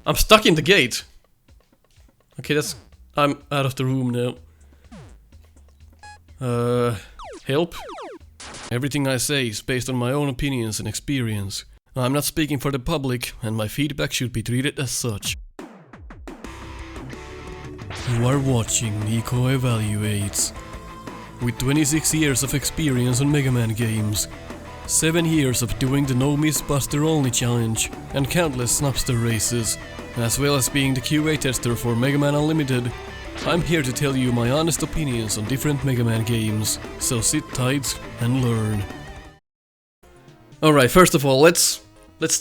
I'm stuck in the gate. Okay, I'm out of the room now. Help? Everything I say is based on my own opinions and experience. I'm not speaking for the public, and my feedback should be treated as such. You are watching Nico Evaluates. With 26 years of experience on Mega Man games, 7 years of doing the No Miss Buster Only challenge, and countless Snupster Races, as well as being the QA tester for Mega Man Unlimited, I'm here to tell you my honest opinions on different Mega Man games, so sit tight and learn. Alright, first of all, let's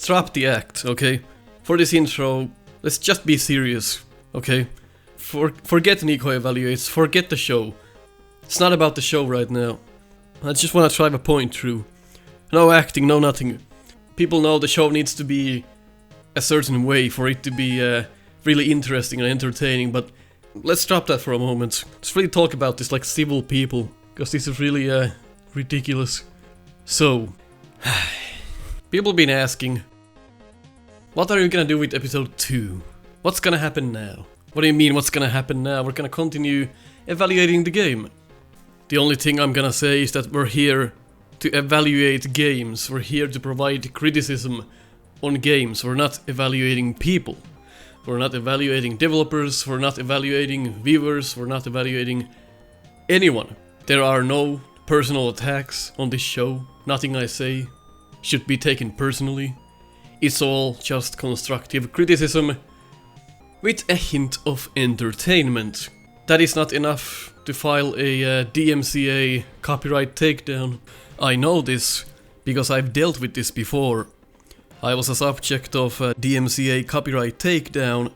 drop the act, okay? For this intro, let's just be serious, okay? Forget Nico Evaluates, forget the show. It's not about the show right now. I just wanna drive a point through. No acting, no nothing. People know the show needs to be a certain way for it to be really interesting and entertaining, but let's drop that for a moment. Let's really talk about this like civil people, because this is really ridiculous. So, people been asking, what are you gonna do with episode 2? What's gonna happen now? What do you mean what's gonna happen now? We're gonna continue evaluating the game. The only thing I'm gonna say is that we're here to evaluate games. We're here to provide criticism on games. We're not evaluating people. We're not evaluating developers. We're not evaluating viewers. We're not evaluating anyone. There are no personal attacks on this show. Nothing I say should be taken personally. It's all just constructive criticism with a hint of entertainment. That is not enough to file a DMCA copyright takedown. I know this because I've dealt with this before. I was a subject of a DMCA copyright takedown,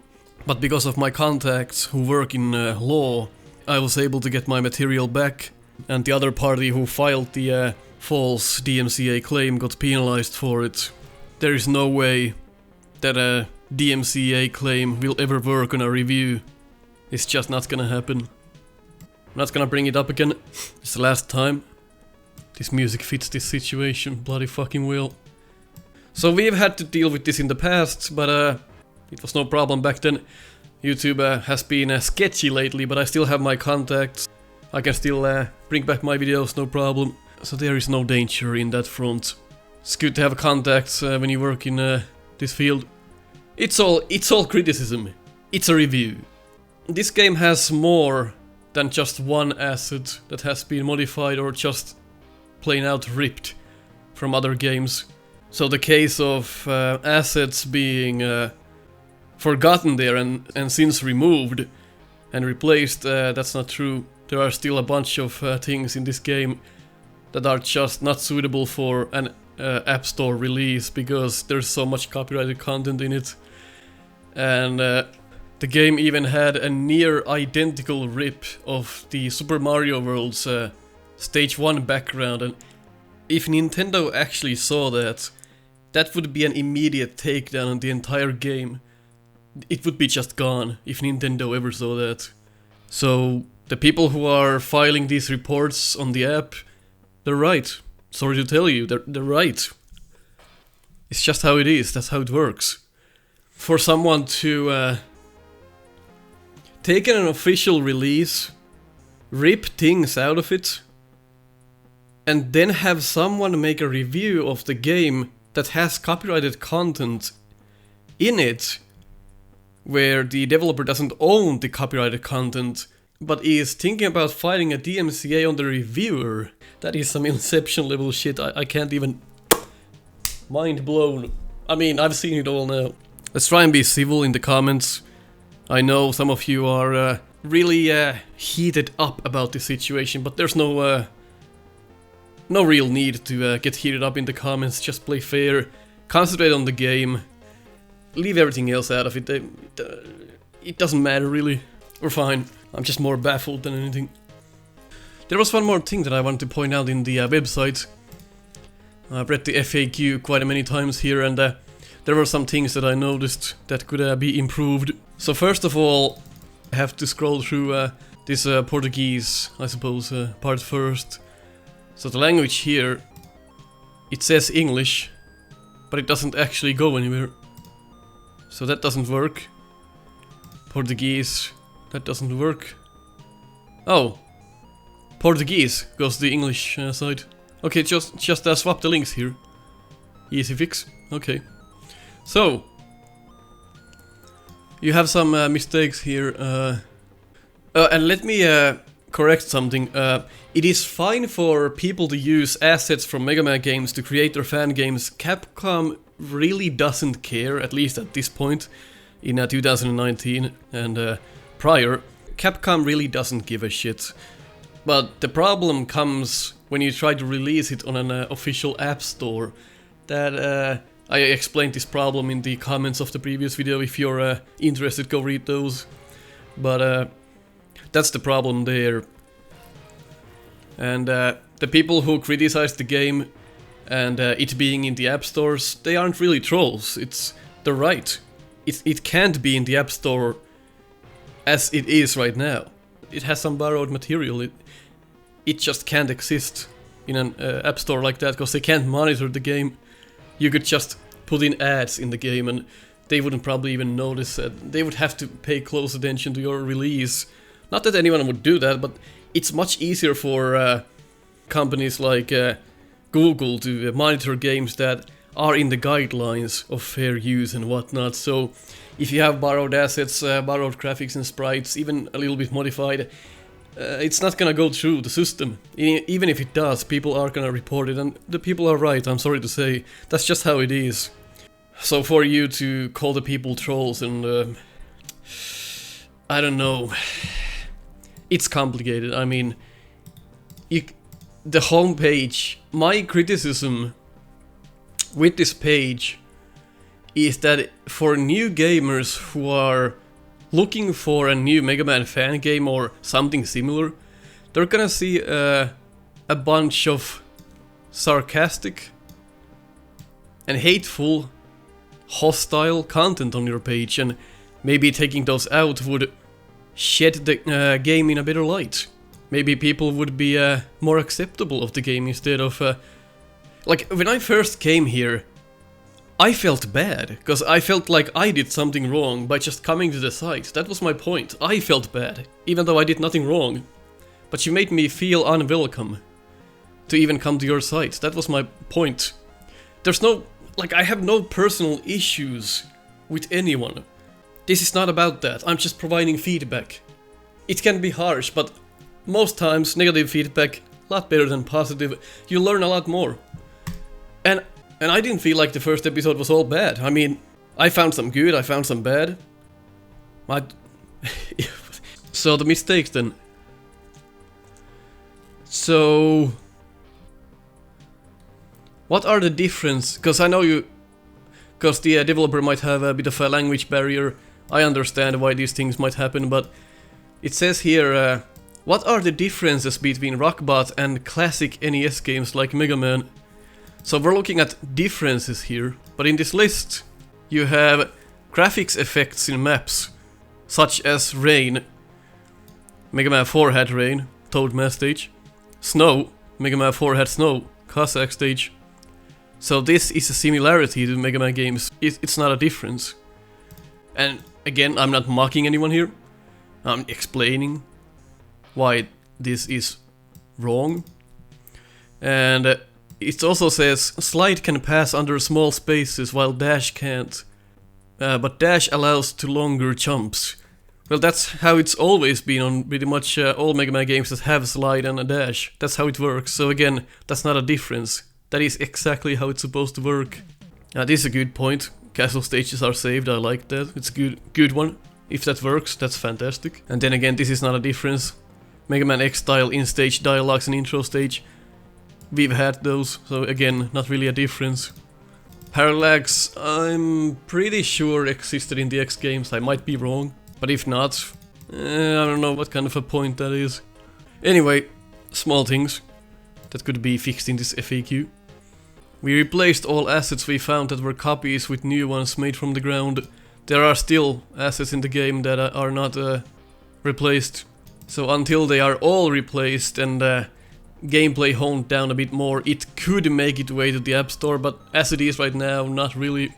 but because of my contacts who work in law, I was able to get my material back, and the other party who filed the false DMCA claim got penalized for it. There is no way that a DMCA claim will ever work on a review. It's just not gonna happen. I'm not gonna bring it up again. It's the last time. This music fits this situation bloody fucking well. So we've had to deal with this in the past, but it was no problem back then. YouTube has been sketchy lately, but I still have my contacts. I can still bring back my videos, no problem. So there is no danger in that front. It's good to have contacts when you work in this field. It's all criticism. It's a review. This game has more than just one asset that has been modified or just plain out ripped from other games. So the case of assets being forgotten there and since removed and replaced, that's not true. There are still a bunch of things in this game that are just not suitable for an App Store release because there's so much copyrighted content in it. And the game even had a near identical rip of the Super Mario World's Stage 1 background, and if Nintendo actually saw that, that would be an immediate takedown on the entire game. It would be just gone if Nintendo ever saw that. So the people who are filing these reports on the app, they're right. Sorry to tell you, they're right. It's just how it is, that's how it works. For someone to take an official release, rip things out of it, and then have someone make a review of the game that has copyrighted content in it, where the developer doesn't own the copyrighted content, but is thinking about filing a DMCA on the reviewer. That is some Inception level shit. I can't even... Mind blown. I mean, I've seen it all now. Let's try and be civil in the comments. I know some of you are really heated up about this situation, but there's no real need to get heated up in the comments. Just play fair, concentrate on the game, leave everything else out of it. It doesn't matter really. We're fine. I'm just more baffled than anything. There was one more thing that I wanted to point out in the website. I've read the FAQ quite many times here, and there were some things that I noticed that could be improved. So first of all, I have to scroll through this Portuguese, I suppose, part first. So the language here, it says English, but it doesn't actually go anywhere. So that doesn't work. Portuguese, that doesn't work. Oh, Portuguese goes to the English side. Okay, just swap the links here. Easy fix. Okay. So you have some mistakes here. And let me correct something. It is fine for people to use assets from Mega Man games to create their fan games. Capcom really doesn't care, at least at this point in 2019 and prior. Capcom really doesn't give a shit. But the problem comes when you try to release it on an official app store. That I explained this problem in the comments of the previous video. If you're interested, go read those. But that's the problem there. And the people who criticize the game and it being in the app stores, they aren't really trolls. They're right. It can't be in the app store as it is right now. It has some borrowed material. It just can't exist in an app store like that because they can't monitor the game. You could just put in ads in the game and they wouldn't probably even notice it. They would have to pay close attention to your release. Not that anyone would do that, but it's much easier for companies like Google to monitor games that are in the guidelines of fair use and whatnot. So if you have borrowed assets, borrowed graphics and sprites, even a little bit modified, it's not gonna go through the system. Even if it does, people are gonna report it, and the people are right, I'm sorry to say. That's just how it is. So for you to call the people trolls and I don't know, it's complicated. I mean, the homepage, my criticism with this page is that for new gamers who are looking for a new Mega Man fan game or something similar, they're gonna see a bunch of sarcastic and hateful, hostile content on your page, and maybe taking those out would shed the game in a better light. Maybe people would be more acceptable of the game instead of... like, when I first came here, I felt bad, because I felt like I did something wrong by just coming to the site. That was my point. I felt bad, even though I did nothing wrong. But you made me feel unwelcome to even come to your site. That was my point. There's no... like, I have no personal issues with anyone. This is not about that. I'm just providing feedback. It can be harsh, but most times negative feedback, a lot better than positive. You learn a lot more. And I didn't feel like the first episode was all bad. I mean, I found some good, I found some bad. So the mistakes then. So... what are the difference? Because I know you... because the developer might have a bit of a language barrier. I understand why these things might happen, but... it says here... what are the differences between Rockbot and classic NES games like Mega Man? So we're looking at differences here, but in this list you have graphics effects in maps, such as rain. Mega Man 4 had rain, Toadman stage. Snow, Mega Man 4 had snow, Cossack stage. So this is a similarity to Mega Man games, it's not a difference. And again, I'm not mocking anyone here, I'm explaining why this is wrong. And it also says slide can pass under small spaces while dash can't, but dash allows to longer jumps. Well, that's how it's always been on pretty much all Mega Man games that have slide and a dash. That's how it works. So again, that's not a difference. That is exactly how it's supposed to work. This is a good point. Castle stages are saved, I like that. It's a good one. If that works, that's fantastic. And then again, this is not a difference. Mega Man X style in-stage dialogues and intro stage. We've had those, so again, not really a difference. Parallax, I'm pretty sure existed in the X games, I might be wrong. But if not, I don't know what kind of a point that is. Anyway, small things that could be fixed in this FAQ. We replaced all assets we found that were copies with new ones made from the ground. There are still assets in the game that are not replaced. So until they are all replaced and gameplay honed down a bit more, it could make its way to the App Store, but as it is right now, not really.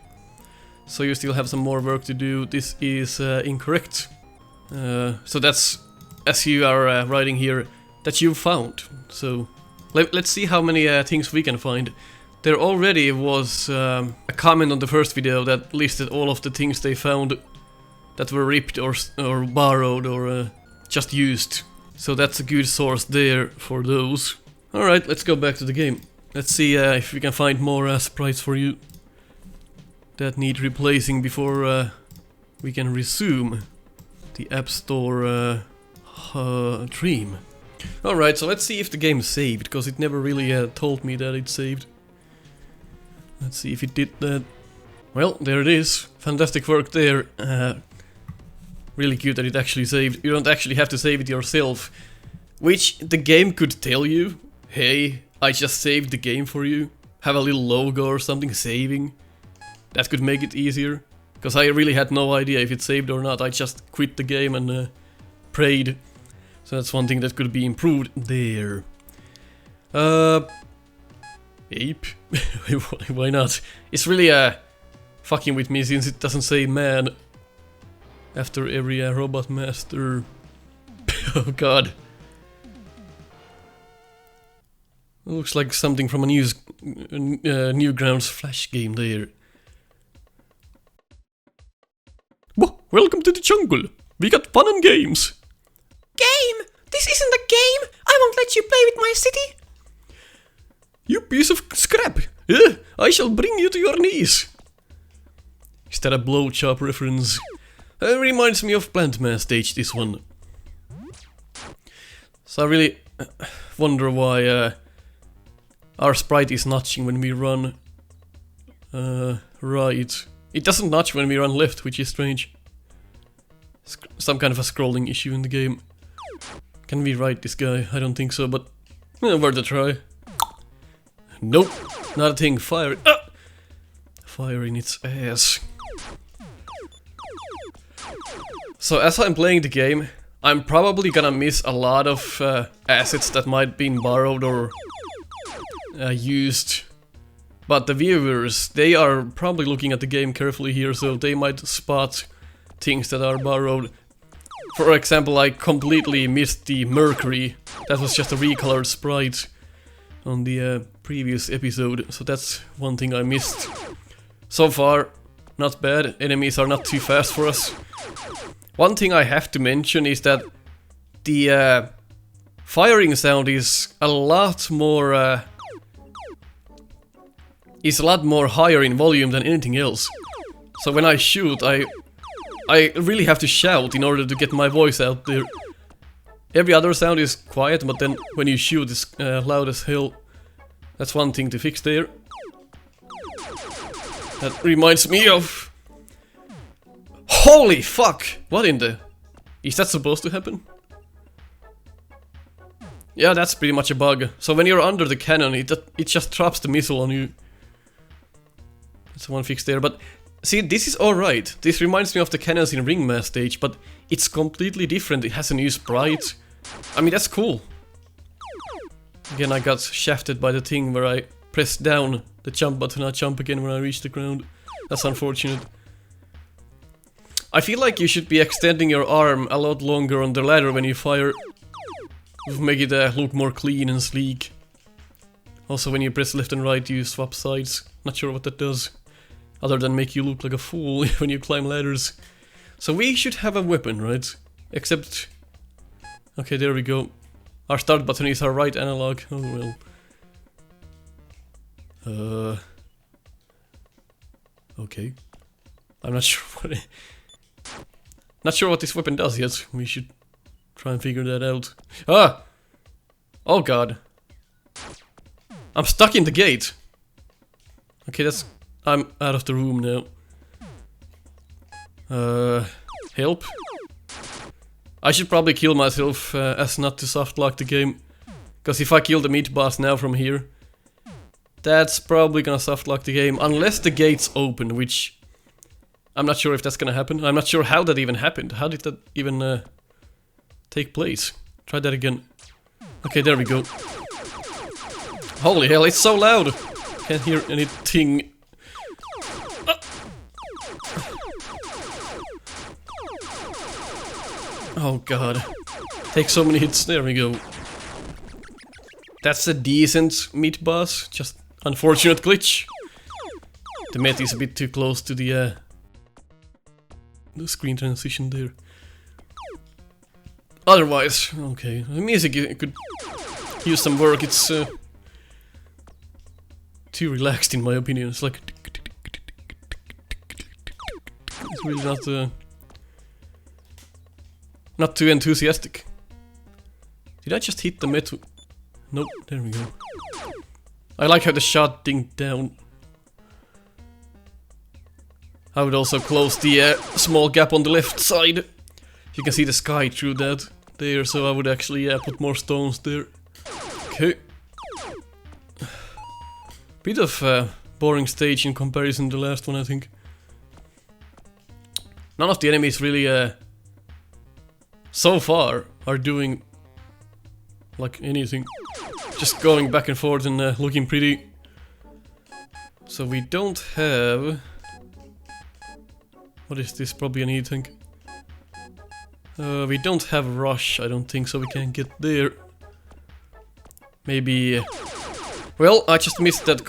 So you still have some more work to do. This is incorrect. So that's, as you are writing here, that you found. So let's see how many things we can find. There already was a comment on the first video that listed all of the things they found that were ripped or borrowed or just used. So that's a good source there for those. Alright, let's go back to the game. Let's see if we can find more sprites for you that need replacing before we can resume the App Store dream. Alright, so let's see if the game saved, because it never really told me that it saved. Let's see if it did that. Well, there it is. Fantastic work there. Really cute that it actually saved. You don't actually have to save it yourself, which the game could tell you. Hey, I just saved the game for you. Have a little logo or something saving. That could make it easier, because I really had no idea if it saved or not. I just quit the game and prayed. So that's one thing that could be improved there. Ape? Why not? It's really fucking with me since it doesn't say man after every robot master. Oh god. Looks like something from a Newgrounds Flash game there. Welcome to the jungle. We got fun and games. Game? This isn't a game. I won't let you play with my city. You piece of scrap. Yeah, I shall bring you to your knees. Is that a blowjob reference? Reminds me of Plantman stage, this one. So I really wonder why our sprite is notching when we run right. It doesn't notch when we run left, which is strange. Some kind of a scrolling issue in the game. Can we ride this guy? I don't think so, but worth a try. Nope, not a thing. Fire it. Fire in its ass. So as I'm playing the game, I'm probably gonna miss a lot of assets that might be borrowed or used. But the viewers, they are probably looking at the game carefully here, so they might spot things that are borrowed. For example, I completely missed the Mercury. That was just a recolored sprite on the previous episode, so that's one thing I missed. So far, not bad. Enemies are not too fast for us. One thing I have to mention is that the firing sound is a lot more higher in volume than anything else. So when I shoot, I really have to shout in order to get my voice out there. Every other sound is quiet, but then when you shoot, it's loud as hell. That's one thing to fix there. That reminds me of... Holy fuck! What in the... Is that supposed to happen? Yeah, that's pretty much a bug. So when you're under the cannon, it just drops the missile on you. That's one fix there, but... See, this is alright. This reminds me of the cannons in Ringmass stage, but it's completely different. It has a new sprite. I mean, that's cool. Again, I got shafted by the thing where I pressed down the jump button and I jump again when I reach the ground. That's unfortunate. I feel like you should be extending your arm a lot longer on the ladder when you fire. Make it look more clean and sleek. Also, when you press left and right, you swap sides. Not sure what that does. Other than make you look like a fool when you climb ladders. So we should have a weapon, right? Except... Okay, there we go. Our start button is our right analog. Oh well. Okay. I'm not sure what not sure what this weapon does yet. We should try and figure that out. Ah! Oh god. I'm stuck in the gate. Okay, that's... I'm out of the room now. Help? I should probably kill myself as not to softlock the game. Because if I kill the meat boss now from here, that's probably gonna softlock the game. Unless the gates open, which... I'm not sure if that's gonna happen. I'm not sure how that even happened. How did that even take place? Try that again. Okay, there we go. Holy hell, it's so loud! Can't hear anything. Oh god. Take so many hits, there we go. That's a decent meat boss, just unfortunate glitch. The met is a bit too close to the screen transition there. Otherwise, okay, the music could use some work, it's too relaxed in my opinion, it's like... It's really not too enthusiastic. Did I just hit the metal? Nope, there we go. I like how the shot dinged down. I would also close the small gap on the left side. You can see the sky through that there, so I would actually put more stones there. Okay. Bit of boring stage in comparison to the last one, I think. None of the enemies really, so far, are doing like anything. Just going back and forth and looking pretty. So we don't have... What is this? Probably an E-tank. We don't have rush, I don't think, so we can't get there. Maybe... Well, I just missed that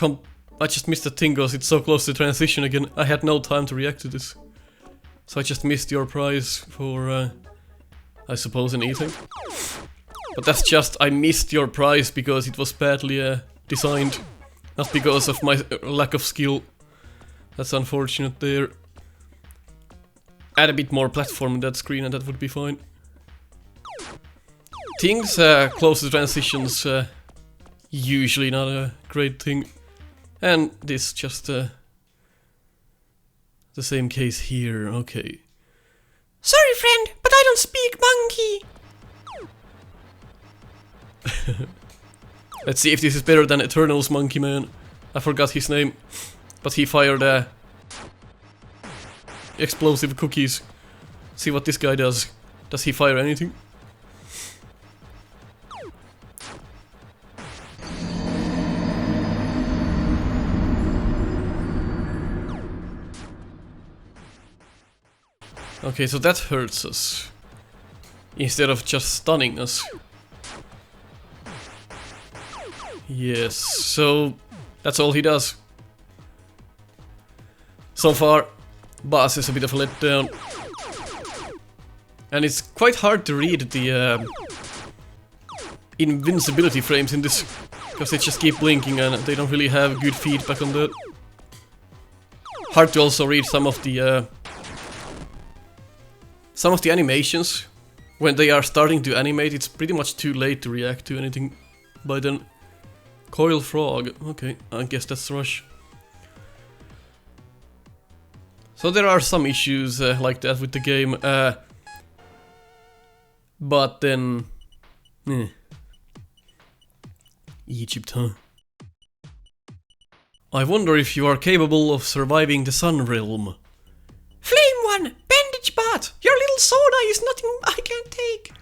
thing because it's so close to transition again. I had no time to react to this. So I just missed your prize for, I suppose, an E-tank. But that's just, I missed your prize because it was badly designed. Not because of my lack of skill. That's unfortunate there. Add a bit more platform in that screen and that would be fine. Things close to transitions, usually not a great thing. And this just the same case here, okay. Sorry, friend, but I don't speak monkey. Let's see if this is better than Eternal's Monkey Man. I forgot his name, but he fired explosive cookies. See what this guy does. Does he fire anything? Okay, so that hurts us. Instead of just stunning us. Yes, so that's all he does. So far, boss is a bit of a letdown. And it's quite hard to read the invincibility frames in this, because they just keep blinking and they don't really have good feedback on that. Hard to also read some of the animations. When they are starting to animate, it's pretty much too late to react to anything by then. Coil frog, okay, I guess that's rush. So there are some issues like that with the game, but then... Egypt, huh? I wonder if you are capable of surviving the Sun Realm. Flame one! Bandage bot! Your little soda is nothing I can't take!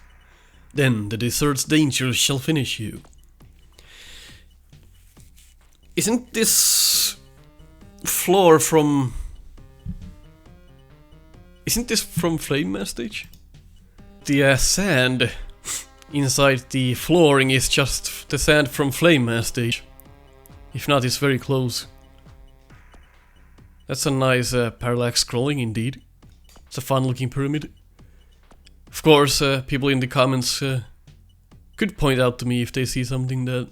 Then the desert's dangers shall finish you. Isn't this floor from... Isn't this from Flame Man stage? The sand inside the flooring is just the sand from Flame Man stage. If not, it's very close. That's a nice parallax scrolling indeed. It's a fun looking pyramid. Of course, people in the comments could point out to me if they see something that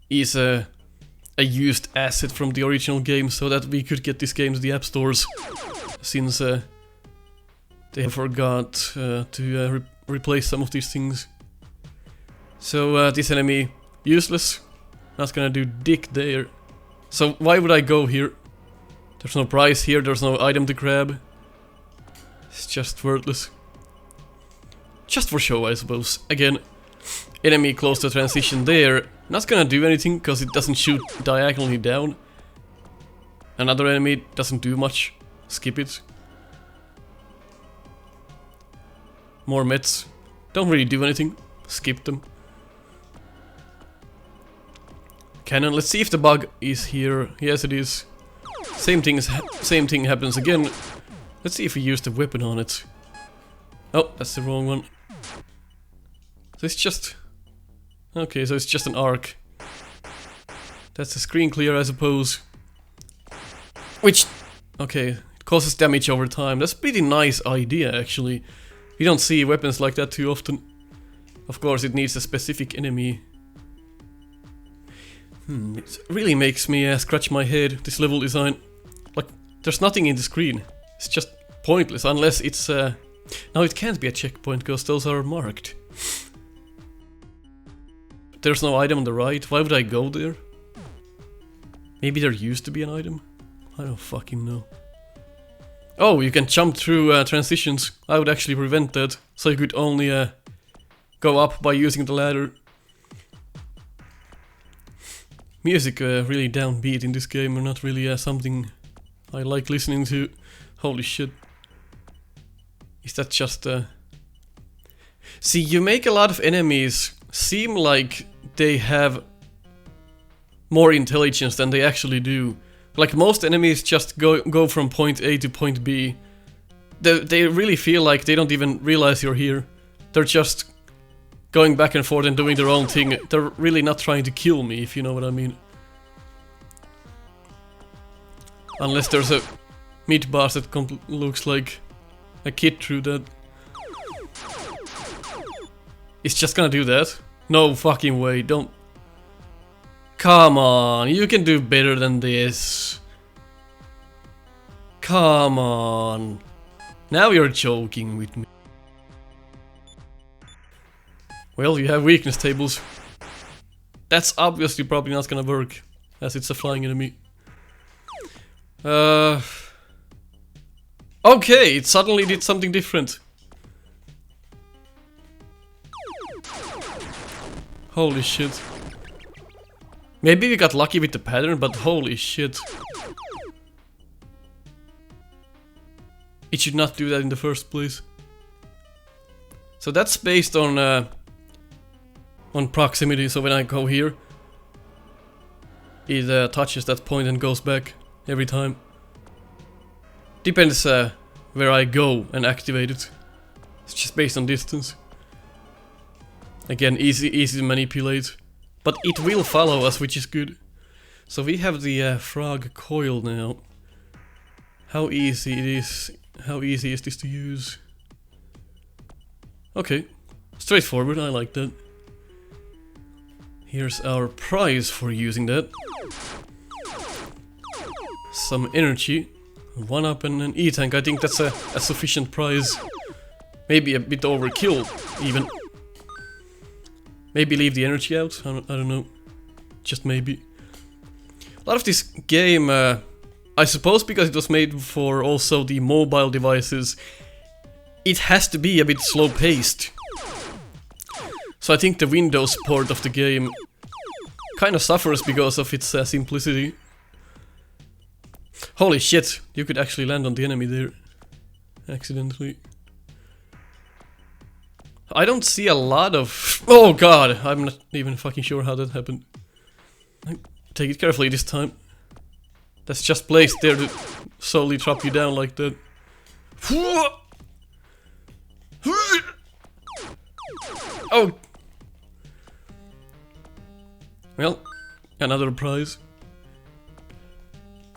is a used asset from the original game, so that we could get this game to the app stores, since they forgot to replace some of these things. So this enemy, useless, not gonna do dick there. So why would I go here? There's no prize here, there's no item to grab. It's just worthless. Just for show, I suppose. Again, enemy close to transition there. Not gonna do anything, because it doesn't shoot diagonally down. Another enemy doesn't do much. Skip it. More mets. Don't really do anything. Skip them. Cannon. Let's see if the bug is here. Yes, it is. Same thing happens again. Let's see if we use the weapon on it. Oh, that's the wrong one. So it's just... Okay, so it's just an arc. That's a screen clear, I suppose. Which... Okay, it causes damage over time. That's a pretty nice idea, actually. You don't see weapons like that too often. Of course, it needs a specific enemy. It really makes me scratch my head, this level design. Like, there's nothing in the screen. It's just pointless, unless it's... No, it can't be a checkpoint, because those are marked. There's no item on the right. Why would I go there? Maybe there used to be an item? I don't fucking know. Oh, you can jump through transitions. I would actually prevent that, so you could only go up by using the ladder. Music really downbeat in this game, or not really something I like listening to. Holy shit. Is that just See, you make a lot of enemies seem like they have more intelligence than they actually do. Like, most enemies just go from point A to point B. They really feel like they don't even realize you're here. They're just going back and forth and doing their own thing. They're really not trying to kill me, if you know what I mean. Unless there's a meat boss that looks like a kid through that. It's just gonna do that? No fucking way, don't... Come on, you can do better than this. Come on. Now you're joking with me. Well, you have weakness tables. That's obviously probably not gonna work, as it's a flying enemy. Okay, it suddenly did something different. Holy shit. Maybe we got lucky with the pattern, but holy shit. It should not do that in the first place. So that's based on proximity, so when I go here, it touches that point and goes back every time. Depends where I go and activate it. It's just based on distance. Again, easy to manipulate. But it will follow us, which is good. So we have the frog coil now. How easy it is? How easy is this to use? Okay, straightforward, I like that. Here's our prize for using that. Some energy. 1-up and an E-tank, I think that's a sufficient prize. Maybe a bit overkill, even. Maybe leave the energy out, I don't know. Just maybe. A lot of this game, I suppose because it was made for also the mobile devices, it has to be a bit slow-paced. So I think the Windows port of the game kind of suffers because of its simplicity. Holy shit, you could actually land on the enemy there. Accidentally. I don't see a lot of... Oh god, I'm not even fucking sure how that happened. Take it carefully this time. That's just placed there to slowly drop you down like that. Oh! Well, another prize.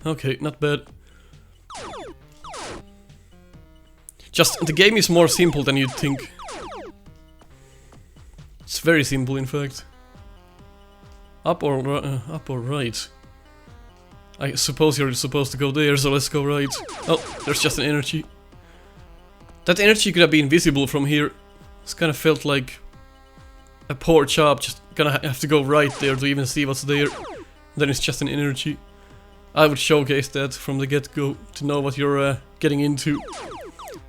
Okay, not bad. Just, the game is more simple than you'd think. It's very simple, in fact. Up or right? I suppose you're supposed to go there, so let's go right. Oh, there's just an energy. That energy could have been visible from here. It's kind of felt like a poor job, just gonna have to go right there to even see what's there. Then it's just an energy. I would showcase that from the get-go to know what you're getting into.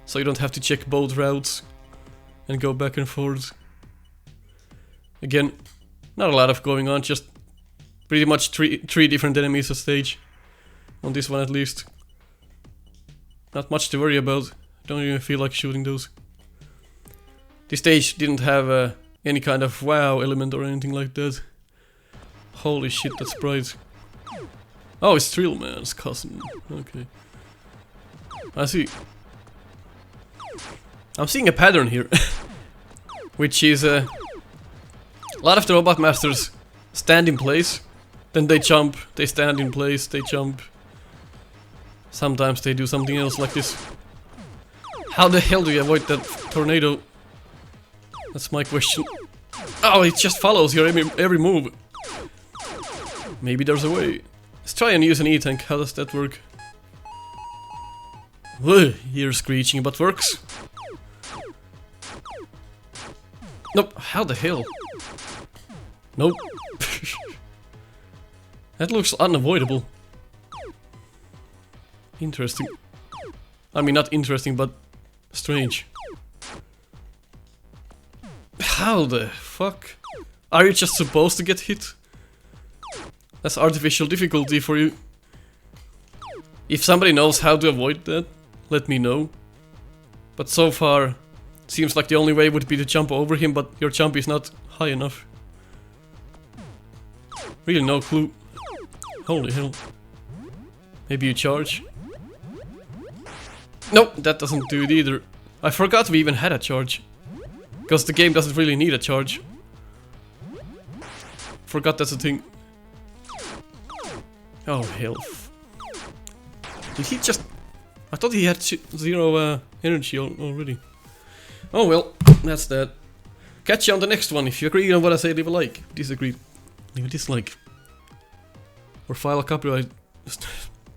So you don't have to check both routes and go back and forth. Again, not a lot of going on, just pretty much three different enemies a stage. On this one at least. Not much to worry about. Don't even feel like shooting those. This stage didn't have any kind of wow element or anything like that. Holy shit, that's bright. Oh, it's Trillman's cousin. Okay. I see. I'm seeing a pattern here. Which is a lot of the Robot Masters stand in place, then they jump, they stand in place, they jump. Sometimes they do something else like this. How the hell do you avoid that tornado? That's my question. Oh, it just follows your every move. Maybe there's a way. Let's try and use an E-tank. How does that work? Ugh, ear screeching, but works. Nope. How the hell? Nope. That looks unavoidable. Interesting. I mean, not interesting, but strange. How the fuck? Are you just supposed to get hit? That's artificial difficulty for you. If somebody knows how to avoid that, let me know. But so far, it seems like the only way would be to jump over him, but your jump is not high enough. Really no clue. Holy hell. Maybe you charge? Nope, that doesn't do it either. I forgot we even had a charge. Because the game doesn't really need a charge. Forgot that's a thing. Oh hell. Did he just... I thought he had zero energy already. Oh well, that's that. Catch you on the next one. If you agree on what I say, leave a like. Disagree, leave a dislike. Or file a copyright.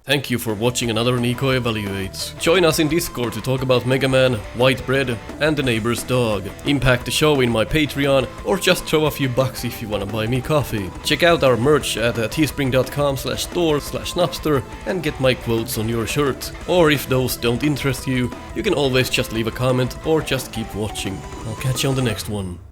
Thank you for watching another Nico Evaluates. Join us in Discord to talk about Mega Man, White Bread, and the neighbor's dog. Impact the show in my Patreon, or just throw a few bucks if you wanna buy me coffee. Check out our merch at teespring.com/store/Snupster and get my quotes on your shirt. Or if those don't interest you, you can always just leave a comment or just keep watching. I'll catch you on the next one.